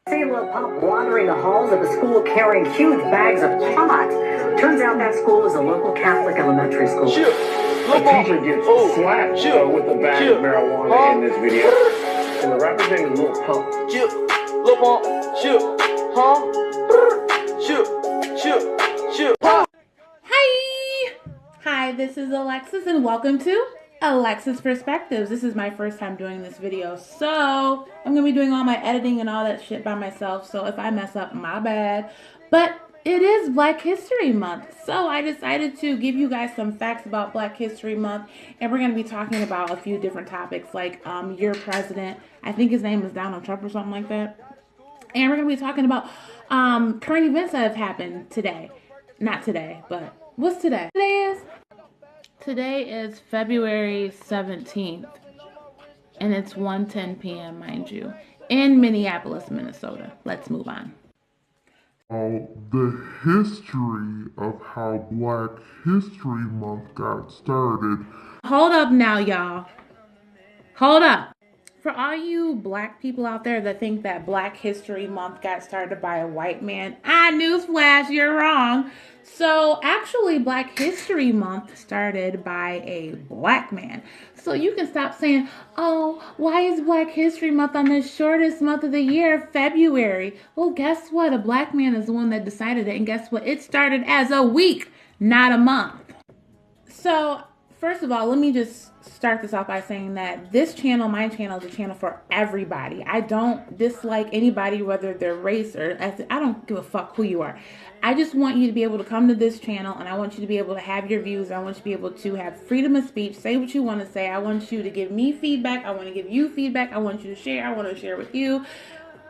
See Lil Pump wandering the halls of a school carrying huge bags of pot. Turns out that school is a local Catholic elementary school. A teacher gets slapped with a bag of marijuana in this video. And the rapper's name is Lil Pump. Lil Pump. Hi, this is Alexis and welcome to Alexis Perspectives. This is my first time doing this video, so I'm going to be doing all my editing and all that shit by myself, so if I mess up, my bad. But it is Black History Month, so I decided to give you guys some facts about Black History Month, and we're going to be talking about a few different topics, like your president. I think his name is Donald Trump or something like that. And we're going to be talking about current events that have happened today. Not today, but what's today? Today is February 17th, and it's 1:10 p.m., mind you, in Minneapolis, Minnesota. Let's move on. The history of how Black History Month got started. Hold up now, y'all. Hold up. For all you black people out there that think that Black History Month got started by a white man, NewZ FlasH, you're wrong. So actually, Black History Month started by a black man. So you can stop saying, oh, why is Black History Month on the shortest month of the year, February? Well, guess what? A black man is the one that decided it. And guess what? It started as a week, not a month. So first of all, let me just start this off by saying that this channel, my channel, is a channel for everybody. I don't dislike anybody, whether they're race or I don't give a fuck who you are. I just want you to be able to come to this channel, and I want you to be able to have your views. I want you to be able to have freedom of speech, say what you want to say. I want you to give me feedback. I want to give you feedback. I want you to share. I want to share with you.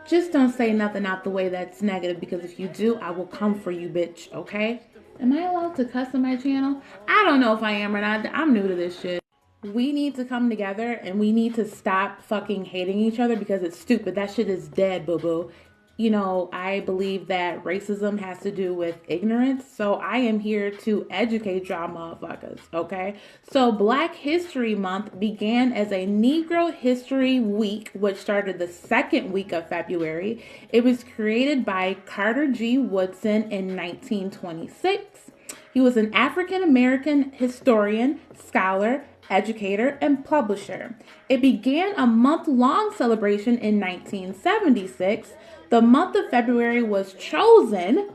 Just don't say nothing out the way that's negative, because if you do, I will come for you, bitch, okay? Am I allowed to cuss on my channel? I don't know if I am or not. I'm new to this shit. We need to come together and we need to stop fucking hating each other because it's stupid. That shit is dead, boo-boo. You know, I believe that racism has to do with ignorance. So I am here to educate y'all motherfuckers, okay? So Black History Month began as a Negro History Week, which started the second week of February. It was created by Carter G. Woodson in 1926. He was an African-American historian, scholar, educator, and publisher. It began a month-long celebration in 1976. The month of February was chosen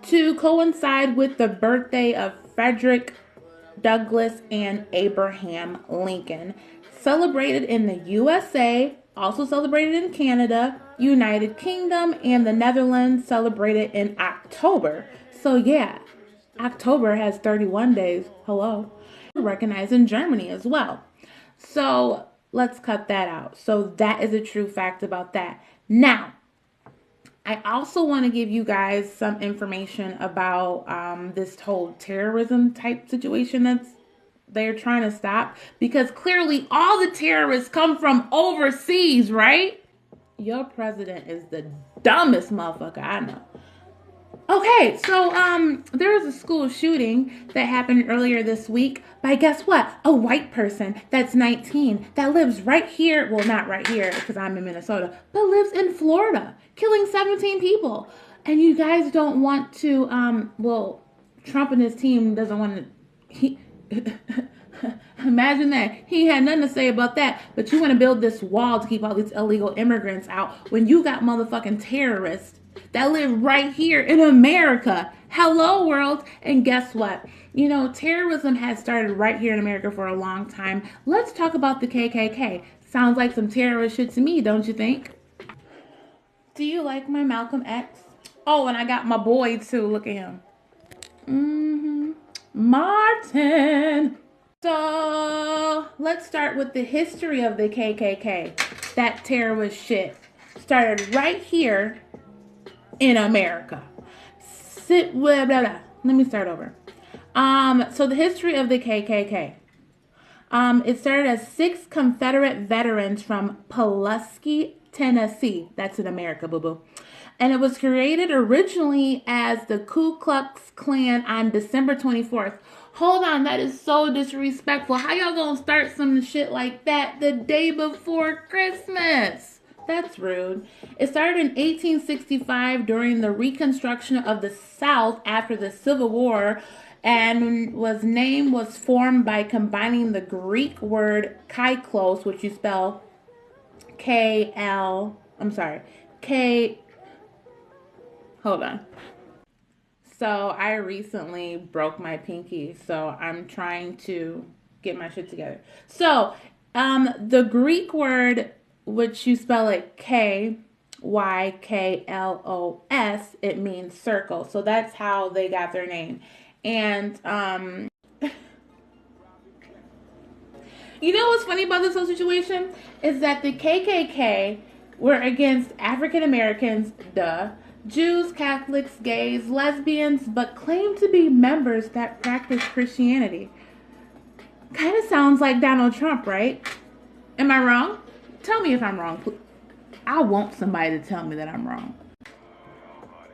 to coincide with the birthday of Frederick Douglass and Abraham Lincoln. Celebrated in the USA, also celebrated in Canada, United Kingdom, and the Netherlands, celebrated in October. So yeah, October has 31 days. Hello. Recognized in Germany as well. So let's cut that out. So that is a true fact about that. Now, I also want to give you guys some information about this whole terrorism type situation that's they're trying to stop, because clearly all the terrorists come from overseas, right? Your president is the dumbest motherfucker I know. Okay, so there was a school shooting that happened earlier this week by, guess what? A white person that's 19 that lives right here. Well, not right here because I'm in Minnesota, but lives in Florida, killing 17 people. And you guys don't want to, well, Trump and his team doesn't want to, imagine that. He had nothing to say about that, but you want to build this wall to keep all these illegal immigrants out when you got motherfucking terrorists that live right here in America. Hello, world. And guess what? You know, terrorism has started right here in America for a long time. Let's talk about the KKK. Sounds like some terrorist shit to me, don't you think? Do you like my Malcolm X? Oh, and I got my boy too. Look at him. Martin. So let's start with the history of the KKK. That terrorist shit started right here in America. Let me start over. So the history of the KKK. It started as 6 Confederate veterans from Pulaski, Tennessee. That's in America, boo-boo. And it was created originally as the Ku Klux Klan on December 24th. Hold on, that is so disrespectful. How y'all gonna start some shit like that the day before Christmas? That's rude. It started in 1865 during the Reconstruction of the South after the Civil War, and was formed by combining the Greek word kyklos, which you spell K-L, I'm sorry, K, hold on. So I recently broke my pinky, so I'm trying to get my shit together. So, the Greek word, which you spell it Kyklos, it means circle. So that's how they got their name. And, you know what's funny about this whole situation? Is that the KKK were against African Americans, duh, Jews, Catholics, gays, lesbians, but claimed to be members that practice Christianity. Kind of sounds like Donald Trump, right? Am I wrong? Tell me if I'm wrong. I want somebody to tell me that I'm wrong.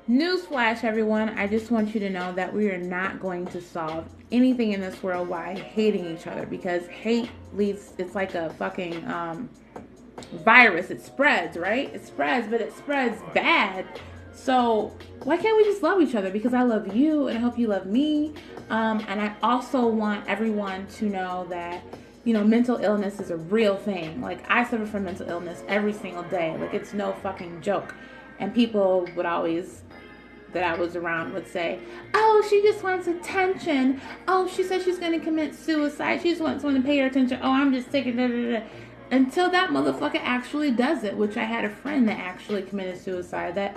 NewZ FlasH, everyone. I just want you to know that we are not going to solve anything in this world by hating each other, because hate leads, it's like a fucking virus. It spreads, right? It spreads, but it spreads bad. So why can't we just love each other? Because I love you and I hope you love me. And I also want everyone to know that, you know, mental illness is a real thing. Like, I suffer from mental illness every single day. Like, it's no fucking joke. And people would always, that I was around, would say, oh, she just wants attention. Oh, she said she's going to commit suicide. She just wants someone to pay her attention. Oh, I'm just sick of da. Until that motherfucker actually does it, which I had a friend that actually committed suicide.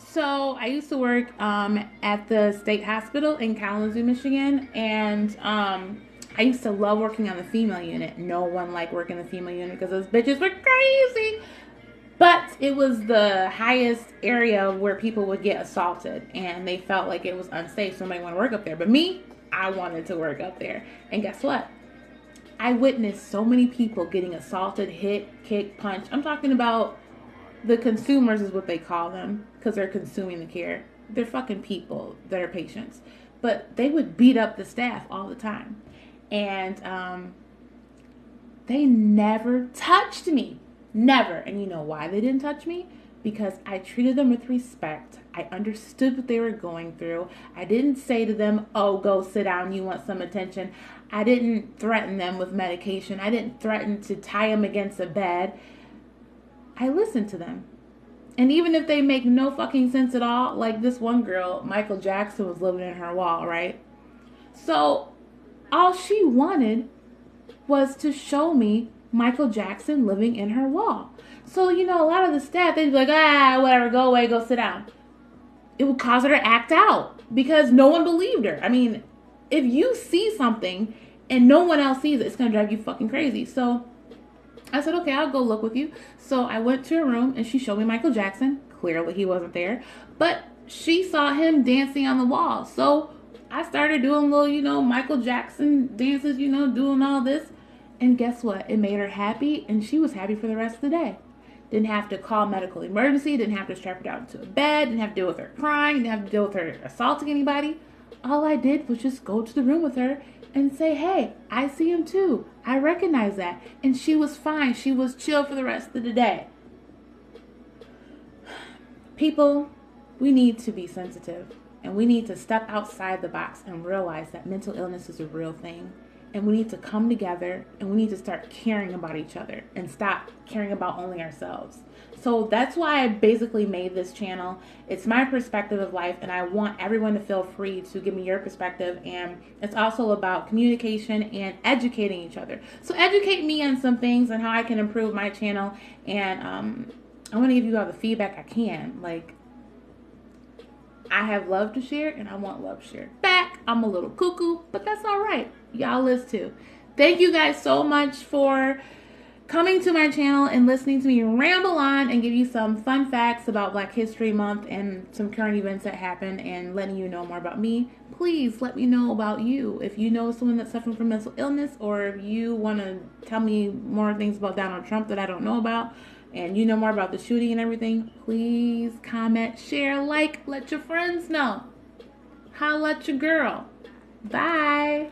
So I used to work at the state hospital in Kalamazoo, Michigan, and I used to love working on the female unit. No one liked working the female unit because those bitches were crazy. But it was the highest area where people would get assaulted, and they felt like it was unsafe, so nobody wanted to work up there. But me, I wanted to work up there. And guess what? I witnessed so many people getting assaulted, hit, kicked, punched. I'm talking about the consumers is what they call them, because they're consuming the care. They're fucking people that are patients. But they would beat up the staff all the time. And they never touched me. Never. And you know why they didn't touch me? Because I treated them with respect. I understood what they were going through. I didn't say to them, oh, go sit down, you want some attention. I didn't threaten them with medication. I didn't threaten to tie them against a bed. I listened to them. And even if they make no fucking sense at all, like this one girl, Michael Jackson was living in her wall, right? So all she wanted was to show me Michael Jackson living in her wall. So, you know, a lot of the staff, they'd be like, whatever, go away, go sit down. It would cause her to act out because no one believed her. I mean, if you see something and no one else sees it, it's going to drive you fucking crazy. So I said, okay, I'll go look with you. So I went to her room and she showed me Michael Jackson. Clearly he wasn't there, but she saw him dancing on the wall. So I started doing little, you know, Michael Jackson dances, you know, doing all this. And guess what? It made her happy, and she was happy for the rest of the day. Didn't have to call medical emergency, didn't have to strap her down to a bed, didn't have to deal with her crying, didn't have to deal with her assaulting anybody. All I did was just go to the room with her and say, hey, I see him too. I recognize that. And she was fine. She was chill for the rest of the day. People, we need to be sensitive, and we need to step outside the box and realize that mental illness is a real thing. And we need to come together, and we need to start caring about each other and stop caring about only ourselves. So that's why I basically made this channel. It's my perspective of life, and I want everyone to feel free to give me your perspective. And it's also about communication and educating each other. So educate me on some things and how I can improve my channel. And I want to give you all the feedback I can. Like, I have love to share, and I want love shared back. I'm a little cuckoo, but that's all right. Y'all is too. Thank you guys so much for coming to my channel and listening to me ramble on and give you some fun facts about Black History Month and some current events that happened and letting you know more about me. Please let me know about you. If you know someone that's suffering from mental illness, or if you want to tell me more things about Donald Trump that I don't know about, and you know more about the shooting and everything, please comment, share, like, let your friends know. Holla at your girl. Bye.